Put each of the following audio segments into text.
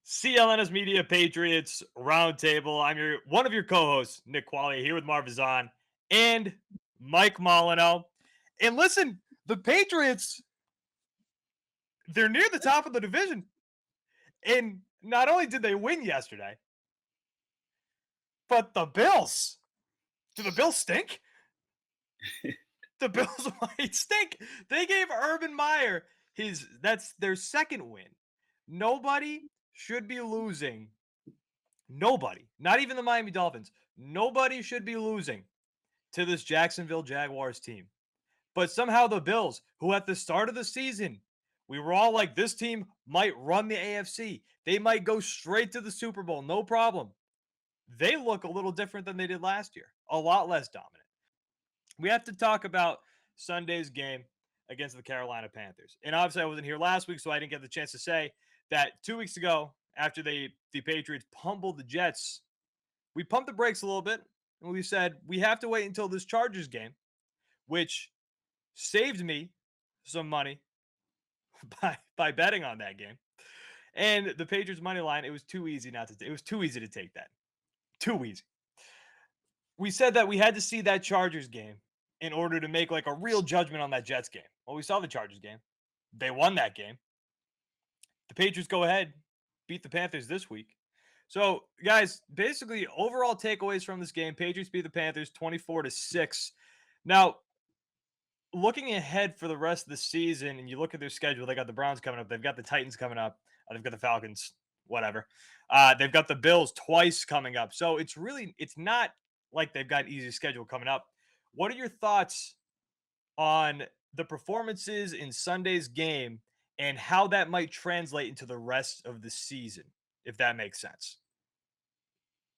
CLNS Media Patriots Roundtable. I'm one of your co-hosts, Nick Quaglia, here with Marv Ezhan and Mike Molyneaux. And listen, the Patriots, they're near the top of the division. And not only did they win yesterday, but the Bills. Do the Bills stink? The Bills might stink. They gave Urban Meyer that's their second win. Nobody should be losing. Nobody, not even the Miami Dolphins, nobody should be losing to this Jacksonville Jaguars team. But somehow the Bills, who at the start of the season, we were all like, this team might run the AFC. They might go straight to the Super Bowl, no problem. They look a little different than they did last year, a lot less dominant. We have to talk about Sunday's game against the Carolina Panthers. And obviously, I wasn't here last week, so I didn't get the chance to say that 2 weeks ago, after the Patriots pummeled the Jets, we pumped the brakes a little bit and we said we have to wait until this Chargers game, which saved me some money by betting on that game. And the Patriots money line, it was too easy not to. It was too easy to take that. Too easy. We said that we had to see that Chargers game in order to make like a real judgment on that Jets game. Well, we saw the Chargers game. They won that game. The Patriots go ahead, beat the Panthers this week. So, guys, basically overall takeaways from this game, Patriots beat the Panthers 24-6. Now, looking ahead for the rest of the season, and you look at their schedule, they got the Browns coming up, they've got the Titans coming up, they've got the Falcons, whatever. They've got the Bills twice coming up. So it's not like they've got an easy schedule coming up. What are your thoughts on the performances in Sunday's game and how that might translate into the rest of the season, if that makes sense?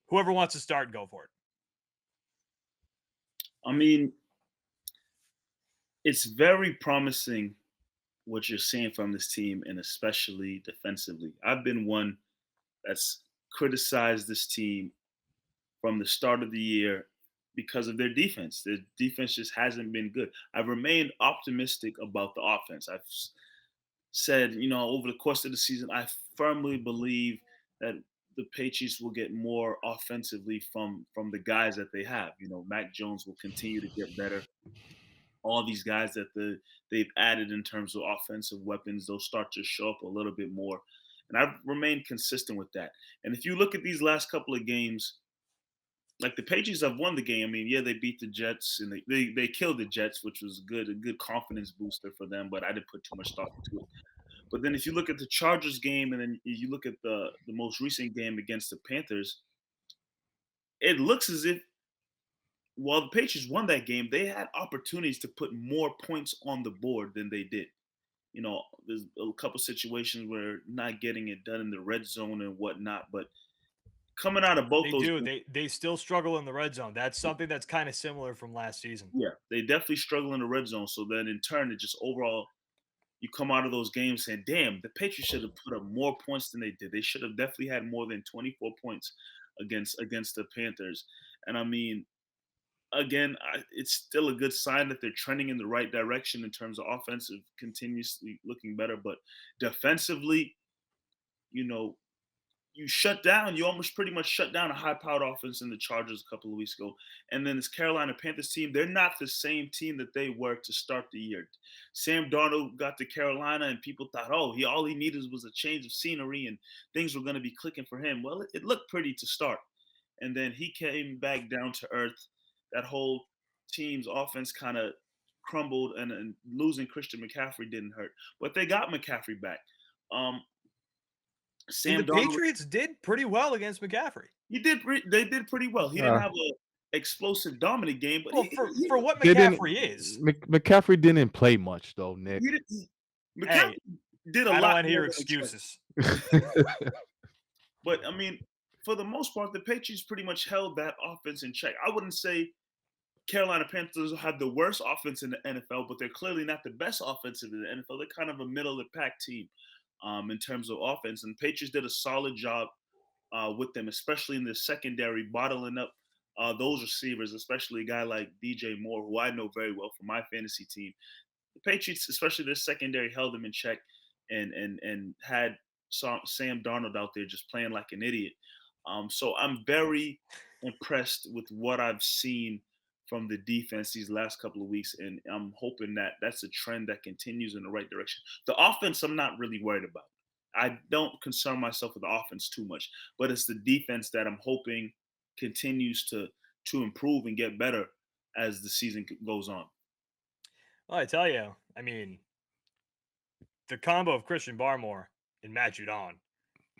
Whoever wants to start, go for it. I mean, it's very promising what you're seeing from this team, and especially defensively. I've been one that's criticized this team from the start of the year because of their defense. Their defense just hasn't been good. I've remained optimistic about the offense. I've said, over the course of the season, I firmly believe that the Patriots will get more offensively from the guys that they have. Mac Jones will continue to get better. All these guys that they've added in terms of offensive weapons, they'll start to show up a little bit more. And I've remained consistent with that. And if you look at these last couple of games, like the Patriots have won the game. I mean, yeah, they beat the Jets and they killed the Jets, which was good, a good confidence booster for them, but I didn't put too much thought into it. But then if you look at the Chargers game and then you look at the most recent game against the Panthers, it looks as if while the Patriots won that game, they had opportunities to put more points on the board than they did. There's a couple situations where not getting it done in the red zone and whatnot, but coming out of both They those do. games, They still struggle in the red zone. That's something that's kind of similar from last season. yeah, they definitely struggle in the red zone. So then in turn, it just overall you come out of those games saying, damn, the Patriots should have put up more points than they did. They should have definitely had more than 24 points against the Panthers. And I mean, again, it's still a good sign that they're trending in the right direction in terms of offensive, continuously looking better. But defensively, you know, you almost pretty much shut down a high-powered offense in the Chargers a couple of weeks ago. And then this Carolina Panthers team, they're not the same team that they were to start the year. Sam Darnold got to Carolina, and people thought, oh, all he needed was a change of scenery, and things were going to be clicking for him. Well, it looked pretty to start. And then he came back down to earth. That whole team's offense kind of crumbled, and losing Christian McCaffrey didn't hurt. But they got McCaffrey back. Um, And the Sam Darnold, Patriots did pretty well against McCaffrey. they did pretty well. He didn't Uh, have a explosive dominant game, but Well, for what didn't McCaffrey is, McCaffrey didn't play much though, Nick. he did, McCaffrey hey, did a I don't lot want to more hear than expected. excuses. But I mean, for the most part, the Patriots pretty much held that offense in check. I wouldn't say Carolina Panthers have the worst offense in the NFL, but they're clearly not the best offense in the NFL. They're kind of a middle of the pack team in terms of offense. And Patriots did a solid job with them, especially in the secondary, bottling up those receivers, especially a guy like DJ Moore, who I know very well from my fantasy team. The Patriots, especially their secondary, held them in check and had Sam Darnold out there just playing like an idiot. So I'm very impressed with what I've seen from the defense these last couple of weeks, and I'm hoping that that's a trend that continues in the right direction. The offense, I'm not really worried about. I don't concern myself with the offense too much, but it's the defense that I'm hoping continues to improve and get better as the season goes on. Well, I tell you, I mean, the combo of Christian Barmore and Matt Judon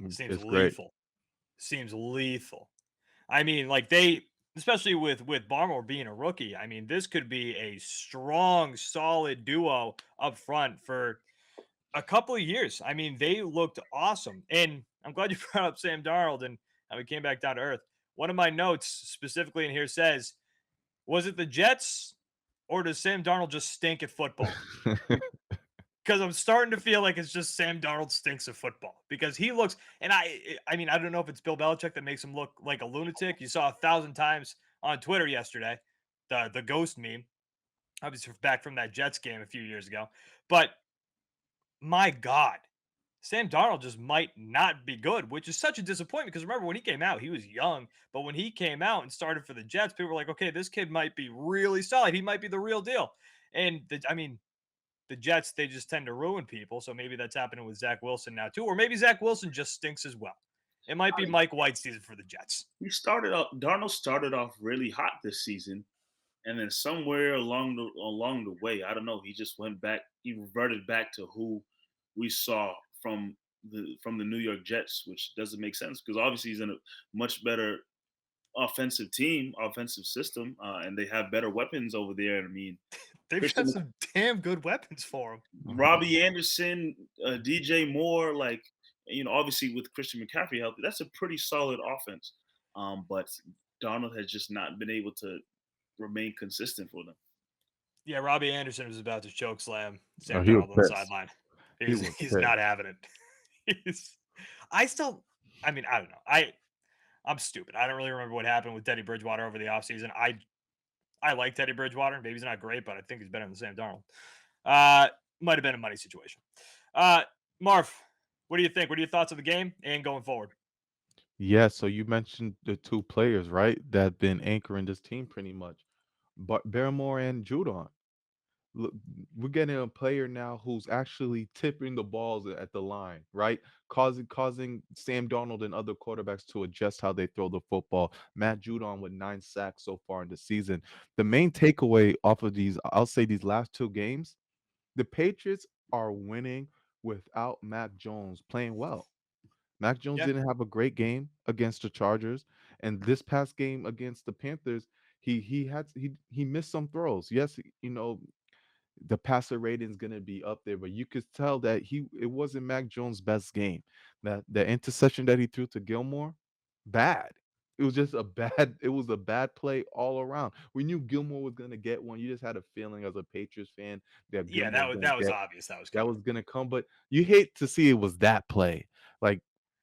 seems It's great. lethal. Seems lethal. I mean, like they, especially with Barmore being a rookie. I mean, this could be a strong, solid duo up front for a couple of years. I mean, they looked awesome, and I'm glad you brought up Sam Darnold and how he came back down to earth. One of my notes specifically in here says, "Was it the Jets or does Sam Darnold just stink at football?" Because I'm starting to feel like it's just Sam Darnold stinks at football because he looks, and I mean, I don't know if it's Bill Belichick that makes him look like a lunatic. You saw 1,000 times on Twitter yesterday, the ghost meme, obviously back from that Jets game a few years ago. But my God, Sam Darnold just might not be good, which is such a disappointment because remember when he came out, he was young, but when he came out and started for the Jets, people were like, okay, this kid might be really solid. He might be the real deal. And I mean, the Jets, they just tend to ruin people. So maybe that's happening with Zach Wilson now too. Or maybe Zach Wilson just stinks as well. It might be Mike White's season for the Jets. Darnold started off really hot this season, and then somewhere along the way, I don't know, he just went back. He reverted back to who we saw from the New York Jets, which doesn't make sense because obviously he's in a much better offensive team, offensive system, and they have better weapons over there. I mean, They've got Christian some damn good weapons for him. Robbie Anderson, DJ Moore, like obviously with Christian McCaffrey healthy, that's a pretty solid offense. But Donald has just not been able to remain consistent for them. Yeah, Robbie Anderson was about to choke slam Oh, Sam he was Darnold on the pissed. sideline. He was He's pissed. not having it. he's, I still, I mean, I don't know. I'm stupid. I don't really remember what happened with Teddy Bridgewater over the offseason. I like Teddy Bridgewater. Maybe he's not great, but I think he's better than Sam Darnold. Might have been a money situation. Uh, Marv, what do you think? What are your thoughts of the game and going forward? Yeah, so you mentioned the two players, right, that have been anchoring this team pretty much. But Barrymore and Judon. Look, we're getting a player now who's actually tipping the balls at the line, right? Causing Sam Donald and other quarterbacks to adjust how they throw the football. Matt Judon with 9 sacks so far in the season. The main takeaway off of these, I'll say these last two games, the Patriots are winning without Mac Jones playing well. Mac Jones Yeah, didn't have a great game against the Chargers, and this past game against the Panthers, he missed some throws. Yes, the passer rating is going to be up there, but you could tell that it wasn't Mac Jones' best game. That the interception that he threw to Gilmore, bad. It was just a bad. It was a bad play all around. We knew Gilmore was going to get one. You just had a feeling as a Patriots fan that yeah, Gilmore was going to that was get obvious. That was that coming. was going to come, but you hate to see it was that play. Like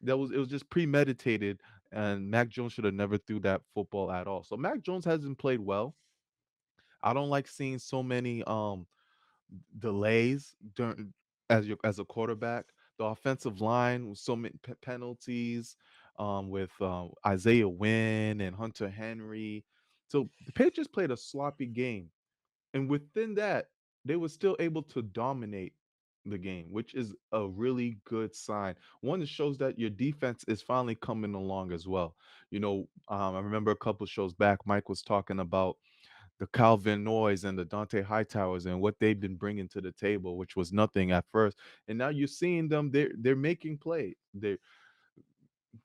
it was just premeditated, and Mac Jones should have never threw that football at all. So Mac Jones hasn't played well. I don't like seeing so many delays during as a quarterback. The offensive line with so many penalties, with Isaiah Wynn and Hunter Henry. So the Patriots played a sloppy game, and within that, they were still able to dominate the game, which is a really good sign. One that shows that your defense is finally coming along as well. I remember a couple shows back, Mike was talking about the Calvin Noys and the Dante Hightowers and what they've been bringing to the table, which was nothing at first. And now you're seeing them; they're making plays.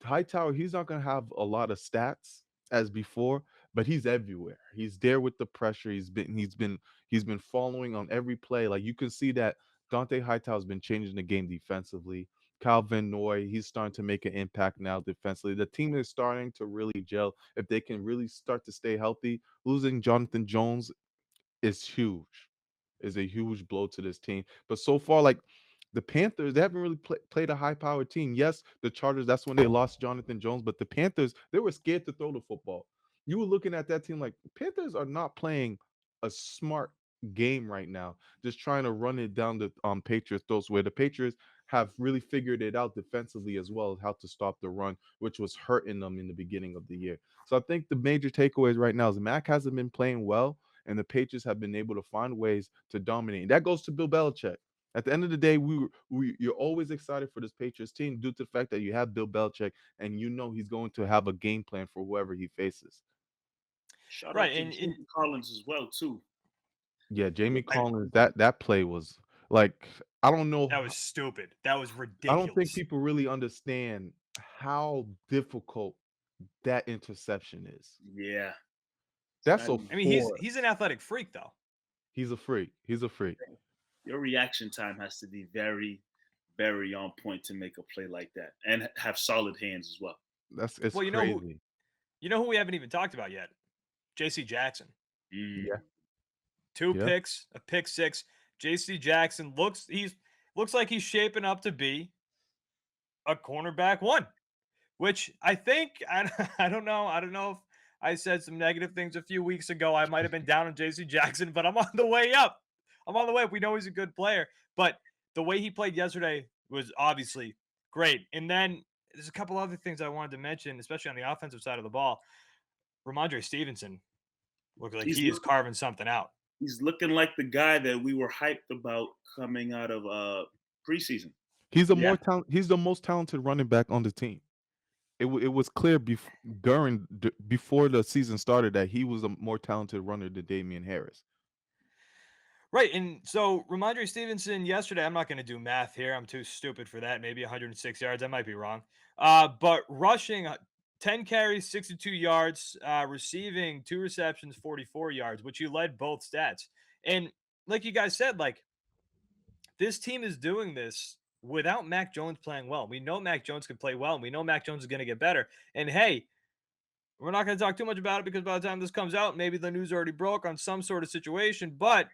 Hightower, he's not gonna have a lot of stats as before, but he's everywhere. He's there with the pressure. He's been following on every play. Like you can see that Dante Hightower's been changing the game defensively. Calvin Noy, he's starting to make an impact now defensively. The team is starting to really gel. If they can really start to stay healthy, losing Jonathan Jones is huge, is a huge blow to this team. But so far, like the Panthers, they haven't really played a high powered team. Yes, the Chargers, that's when they lost Jonathan Jones, but the Panthers, they were scared to throw the football. You were looking at that team like Panthers are not playing a smart game right now, just trying to run it down the Patriots throats where the Patriots have really figured it out defensively as well as how to stop the run, which was hurting them in the beginning of the year. So I think the major takeaways right now is Mac hasn't been playing well, and the Patriots have been able to find ways to dominate. And that goes to Bill Belichick. At the end of the day, you're always excited for this Patriots team due to the fact that you have Bill Belichick and you know he's going to have a game plan for whoever he faces. Shout Right, out to Jimmy Collins as well too. Yeah, Jamie I, Collins, that play was like I don't know. that was stupid. That was I don't think ridiculous. people really understand how difficult that interception is. Yeah, it's That's not a easy. I mean, four. he's an athletic freak though. He's a freak. He's a freak. Your reaction time has to be very, very on point to make a play like that, and have solid hands as well. It's Well, crazy. you know who we haven't even talked about yet? J.C. Jackson. Mm. Yeah, Two yeah. picks, a pick six. J.C. Jackson looks like he's shaping up to be a cornerback one, which I think I don't know. I don't know if I said some negative things a few weeks ago. I might have been down on J.C. Jackson, but I'm on the way up. I'm on the way up. We know he's a good player, but the way he played yesterday was obviously great. And then there's a couple other things I wanted to mention, especially on the offensive side of the ball. Ramondre Stevenson looks like He's he is look, carving something out. he's looking like the guy that we were hyped about coming out of preseason. Yeah. He's the most talented running back on the team. It was clear before the season started that he was a more talented runner than Damian Harris. Right. And so Ramondre Stevenson yesterday, I'm not going to do math here. I'm too stupid for that. Maybe 106 yards. I might be wrong. But rushing 10 carries, 62 yards, receiving 2 receptions, 44 yards, which you led both stats. And like you guys said, like this team is doing this without Mac Jones playing well. We know Mac Jones can play well, and we know Mac Jones is going to get better. And hey, we're not going to talk too much about it because by the time this comes out, maybe the news already broke on some sort of situation. But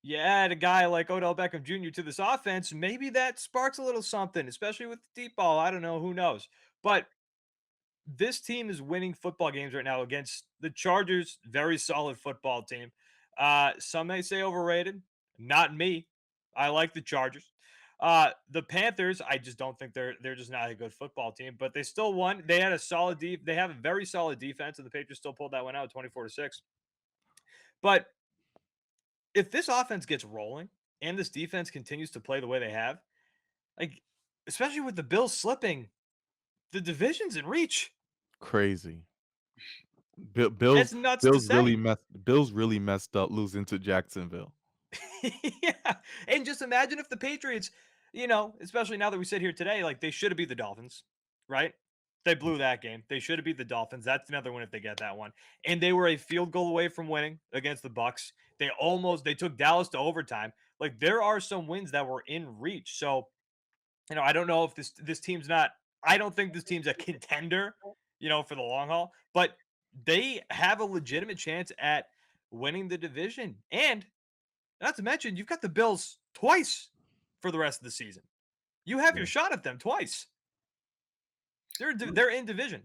you add a guy like Odell Beckham Jr. to this offense, maybe that sparks a little something, especially with the deep ball. I don't know. Who knows? But this team is winning football games right now against the Chargers, very solid football team. Some may say overrated. Not me. I like the Chargers. The Panthers, I just don't think they're just not a good football team, but they still won. They had a solid they have a very solid defense, and the Patriots still pulled that one out 24-6. But if this offense gets rolling and this defense continues to play the way they have, like especially with the Bills slipping, the division's in reach. Crazy. Bill, It's Bills nuts to Bills really say. messed up losing to Jacksonville. Yeah. And just imagine if the Patriots, especially now that we sit here today, like they should have beat the Dolphins, right? They blew that game. They should have beat the Dolphins. That's another one if they get that one. And they were a field goal away from winning against the Bucks. They took Dallas to overtime. Like there are some wins that were in reach. So, I don't know if this team's not I don't think this team's a contender, for the long haul, but they have a legitimate chance at winning the division. And not to mention, you've got the Bills twice for the rest of the season. You have your Yeah. shot at them twice. They're in division.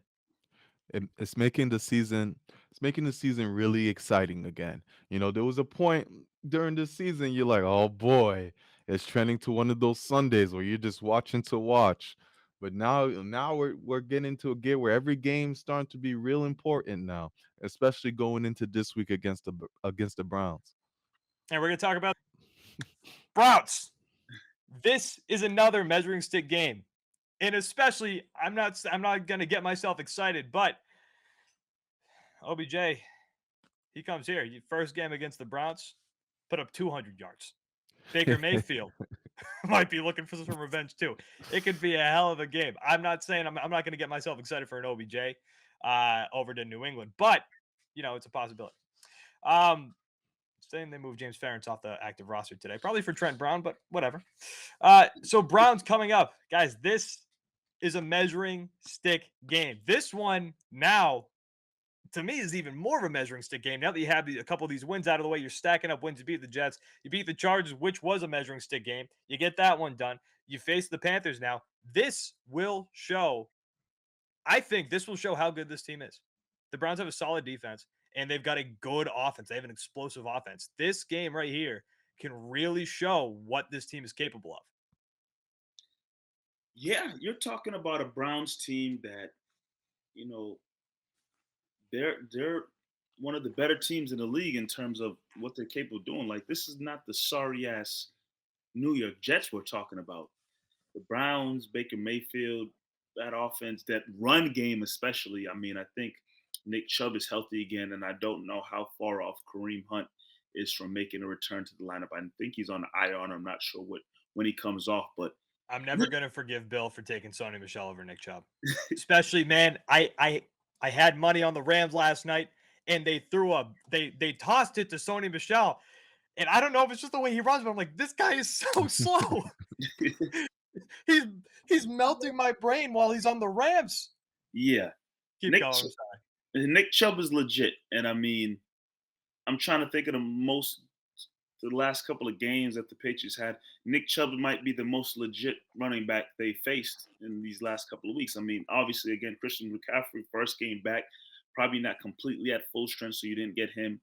It's making the season really exciting again. There was a point during this season you're like, oh boy, it's trending to one of those Sundays where you're just watching to watch. But now we're getting into a gear where every game's starting to be real important now, especially going into this week against the Browns. And we're going to talk about Browns. This is another measuring stick game. And especially, I'm not going to get myself excited, but OBJ, he comes here. First game against the Browns, put up 200 yards. Baker Mayfield might be looking for some revenge too. It could be a hell of a game. I'm not saying I'm not going to get myself excited for an OBJ over to New England, but it's a possibility. Saying they moved James Ferentz off the active roster today, probably for Trent Brown, but whatever. So Browns coming up, guys. This is a measuring stick game. This one now, to me, is even more of a measuring stick game. Now that you have a couple of these wins out of the way, you're stacking up wins. You beat the Jets, you beat the Chargers, which was a measuring stick game. You get that one done. You face the Panthers now. This will show. I think this will show how good this team is. The Browns have a solid defense, and they've got a good offense. They have an explosive offense. This game right here can really show what this team is capable of. Yeah, you're talking about a Browns team that you know they're one of the better teams in the league in terms of what they're capable of doing. Like this is not the sorry ass New York Jets we're talking about. The Browns, Baker Mayfield, that offense, that run game especially. I mean, I think Nick Chubb is healthy again, and I don't know how far off Kareem Hunt is from making a return to the lineup. I think he's on the IR, and I'm not sure when he comes off. But I'm never gonna forgive Bill for taking Sony Michel over Nick Chubb. Especially, man, I had money on the Rams last night, and they tossed it to Sony Michel, and I don't know if it's just the way he runs, but I'm like, this guy is so slow. he's he's melting my brain while he's on the Rams. yeah, Keep Nick going. I'm Chubb, sorry. Nick Chubb is legit, and I mean, I'm trying to think of the last couple of games that the Patriots had. Nick Chubb might be the most legit running back they faced in these last couple of weeks. I mean, obviously, again, Christian McCaffrey, first game back, probably not completely at full strength, so you didn't get him.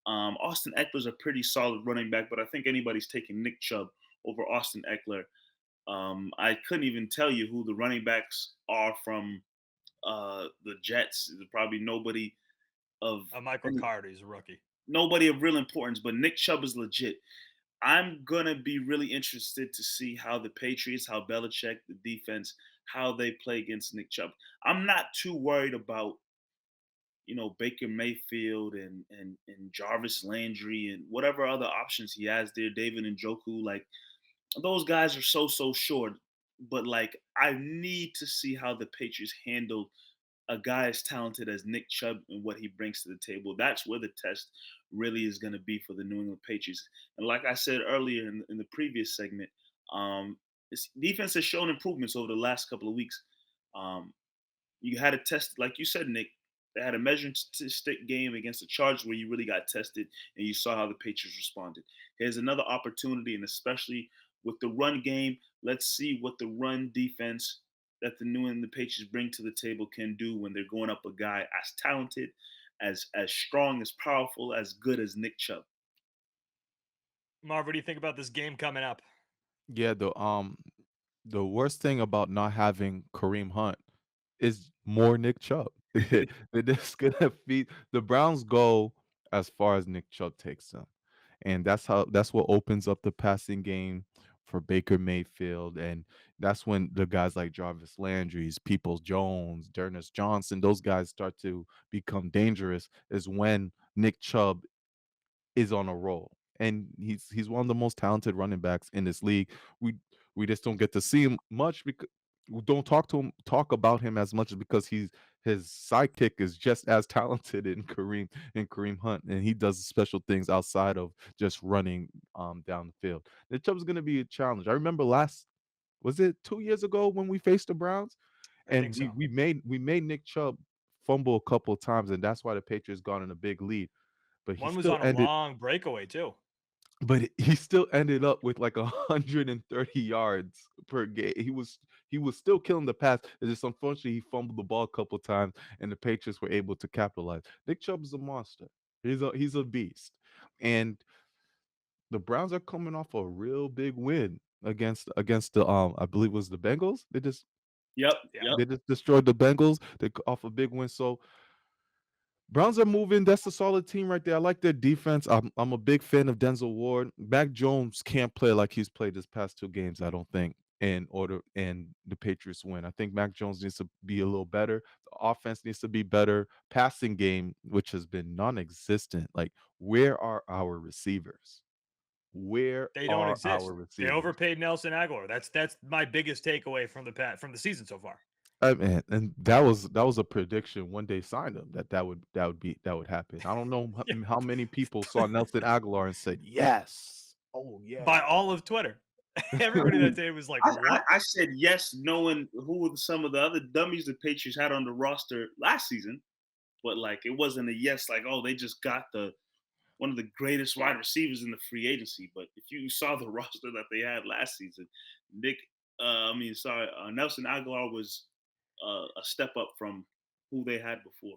Austin Eckler's a pretty solid running back, but I think anybody's taking Nick Chubb over Austin Eckler. I couldn't even tell you who the running backs are from the Jets. There's probably of Michael any, Carter, he's a rookie. nobody of real importance, but Nick Chubb is legit. I'm gonna be really interested to see how the Patriots, how Belichick, the defense, how they play against Nick Chubb. I'm not too worried about Baker Mayfield and Jarvis Landry and whatever other options he has there, David Njoku. Like those guys are so short, but like I need to see how the Patriots handle a guy as talented as Nick Chubb and what he brings to the table. That's where the test really is going to be for the New England Patriots. And like I said earlier in the previous segment, this defense has shown improvements over the last couple of weeks. Um, you had a test, like you said, Nick. They had a measuring stick game against the Chargers where you really got tested and you saw how the Patriots responded. Here's another opportunity, and especially with the run game, let's see what the run defense that the New England Patriots bring to the table can do when they're going up a guy as talented, as strong, as powerful, as good as Nick Chubb. Marv, what do you think about this game coming up? Yeah, the worst thing about not having Kareem Hunt is more Nick Chubb. They're just gonna feed the Browns go as far as Nick Chubb takes them. And that's what opens up the passing game for Baker Mayfield. And that's when the guys like Jarvis Landry's, Peoples Jones, Dernius Johnson, those guys start to become dangerous, is when Nick Chubb is on a roll. And he's one of the most talented running backs in this league. We we just don't get to see him much because we don't talk about him as much because his sidekick is just as talented in Kareem Hunt, and he does special things outside of just running down the field. Nick Chubb's gonna be a challenge. I remember was it 2 years ago when we faced the Browns? I think And so. we made Nick Chubb fumble a couple of times, and that's why the Patriots got in a big lead. But he One was still on a ended long breakaway too. but he still ended up with like 130 yards per game. He was still killing the pass. It's just unfortunately he fumbled the ball a couple times, and the Patriots were able to capitalize. Nick Chubb is a monster. He's a beast, and the Browns are coming off a real big win against the I believe it was the Bengals. They just Yep, Yeah. yep. they just destroyed the Bengals. Off a big win. So Browns are moving. That's a solid team right there. I like their defense. I'm a big fan of Denzel Ward. Mac Jones can't play like he's played this past two games, I don't think, in order and the Patriots win. I think Mac Jones needs to be a little better. The offense needs to be better. Passing game, which has been non-existent. Like, where are our receivers? Where They don't are exist. our They receivers? overpaid Nelson Aguilar. That's my biggest takeaway from the season so far. I mean, and that was a prediction when they signed him that would happen. I don't know Yeah. how many people saw Nelson Aguilar and said yes. Oh yeah. By all of Twitter. Everybody that day was like, what? I said yes, knowing who were some of the other dummies the Patriots had on the roster last season, but like it wasn't a yes, like oh they just got the one of the greatest wide receivers in the free agency. But if you saw the roster that they had last season, Nelson Aguilar was a step up from who they had before.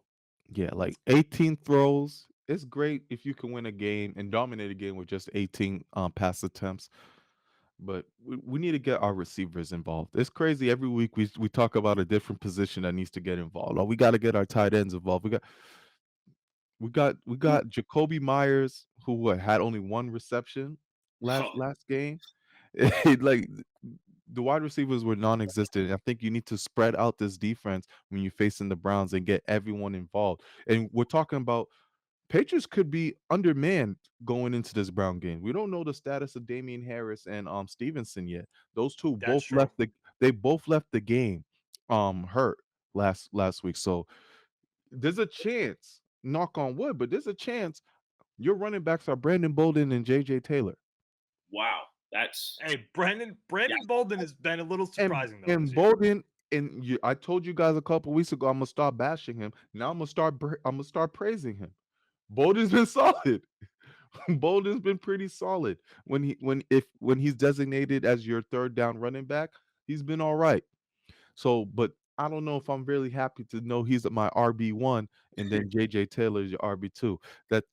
Yeah, like 18 throws. It's great if you can win a game and dominate a game with just 18 pass attempts. but we need to get our receivers involved. It's crazy. Every week we talk about a different position that needs to get involved. Oh, we got to get our tight ends involved. We got Jacoby Myers, who had only one reception last Oh, last game. Like the wide receivers were non-existent. I think you need to spread out this defense when you're facing the Browns and get everyone involved. And we're talking about Patriots could be undermanned going into this Brown game. We don't know the status of Damian Harris and Stevenson yet. Those two That's both true. left the game hurt last week. So there's a chance, knock on wood, but there's a chance your running backs are Brandon Bolden and JJ Taylor. wow. That's Hey, Brandon yeah. Bolden has been a little And surprising though this and year. Bolden and I told you guys a couple weeks ago I'm gonna start bashing him. Now I'm gonna start praising him. Bolden's been solid. Bolden's been pretty solid when he's designated as your third down running back. He's been all right. So, but I don't know if I'm really happy to know he's my RB1 and then JJ Taylor is your RB2.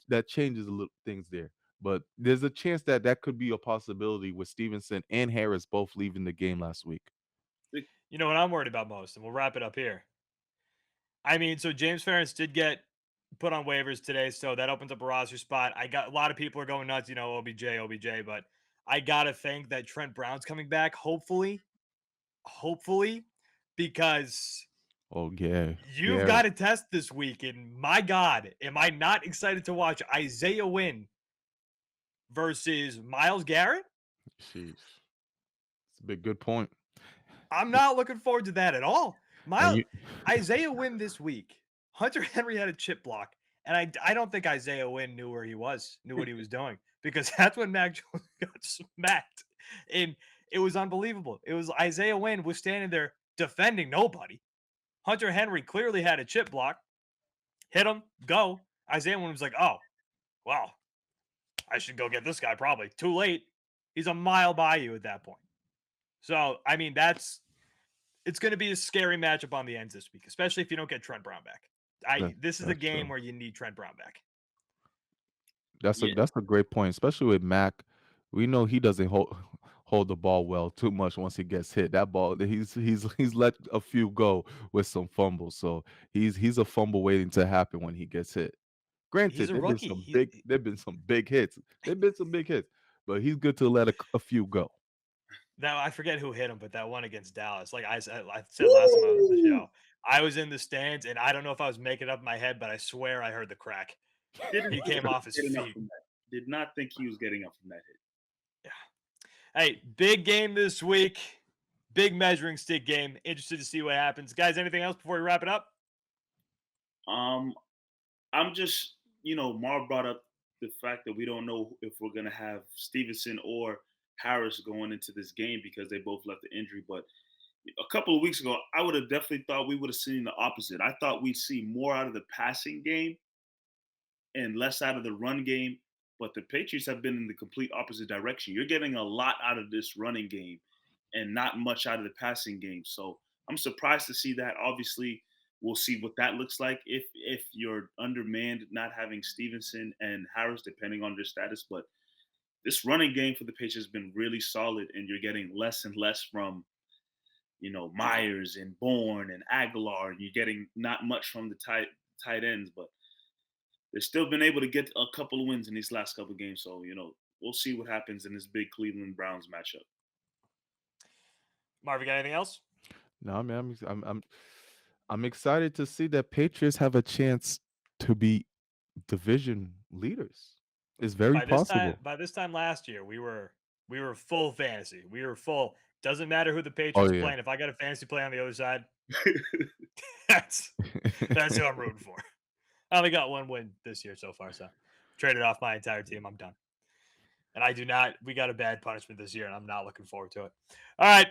That changes a little things there. But there's a chance that that could be a possibility with Stevenson and Harris both leaving the game last week. You know what I'm worried about most, and we'll wrap it up here. I mean, so James Ferentz did get put on waivers today, so that opens up a roster spot. I got a lot of people are going nuts, OBJ, but I gotta think that Trent Brown's coming back, hopefully, because Oh yeah. you've Yeah. got a test this week, and my God, am I not excited to watch Isaiah Wynn versus Myles Garrett? Sheesh. It's a big good point. I'm not looking forward to that at all. And you Isaiah Wynn this week. Hunter Henry had a chip block, and I don't think Isaiah Wynn knew where he was, knew what he was doing, because that's when Mac Jones got smacked, and it was unbelievable. It was Isaiah Wynn was standing there defending nobody. Hunter Henry clearly had a chip block, hit him, go. Isaiah Wynn was like, "Oh, wow, I should go get this guy." Probably too late. He's a mile by you at that point. So I mean, it's going to be a scary matchup on the ends this week, especially if you don't get Trent Brown back. This is a that's game true. where you need Trent Brown back. Yeah. That's a great point, especially with Mac. We know he doesn't hold the ball well too much once he gets hit. That ball, he's let a few go with some fumbles. So he's a fumble waiting to happen when he gets hit. He's Granted, a rookie. there've been some big hits. There've been some big hits, but he's good to let a few go. Now I forget who hit him, but that one against Dallas, like I said last time I was on the show, I was in the stands, and I don't know if I was making it up in my head, but I swear I heard the crack. Didn't He think came he was off his getting up feet. from that. Did not think he was getting up from that hit. Yeah. Hey, big game this week. Big measuring stick game. Interested to see what happens. Guys, anything else before we wrap it up? I'm just, Marv brought up the fact that we don't know if we're gonna have Stevenson or Harris going into this game because they both left the injury. But a couple of weeks ago, I would have definitely thought we would have seen the opposite. I thought we'd see more out of the passing game and less out of the run game. But the Patriots have been in the complete opposite direction. You're getting a lot out of this running game and not much out of the passing game. So I'm surprised to see that. Obviously, we'll see what that looks like if you're undermanned, not having Stevenson and Harris, depending on their status. But this running game for the Patriots has been really solid, and you're getting less and less from Myers and Bourne and Aguilar, and you're getting not much from the tight ends, but they've still been able to get a couple of wins in these last couple of games. So we'll see what happens in this big Cleveland Browns matchup. Marv, you got anything else? No, I mean, I'm excited to see that Patriots have a chance to be division leaders. It's very possible. By this time last year, we were full fantasy. We were full. Doesn't matter who the Oh Patriots yeah. playing. If I got a fantasy play on the other side, that's who I'm rooting for. I only got one win this year so far, so traded off my entire team. I'm done. And I do not. We got a bad punishment this year, and I'm not looking forward to it. All right.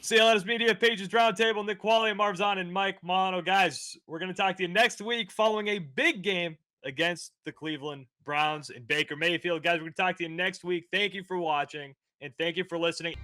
CLNS Media Patriots Roundtable, Nick Quaglia, Marv Ezhan, and Mike Molyneaux. Guys, we're going to talk to you next week following a big game against the Cleveland Browns and Baker Mayfield. Guys, we're going to talk to you next week. Thank you for watching, and thank you for listening.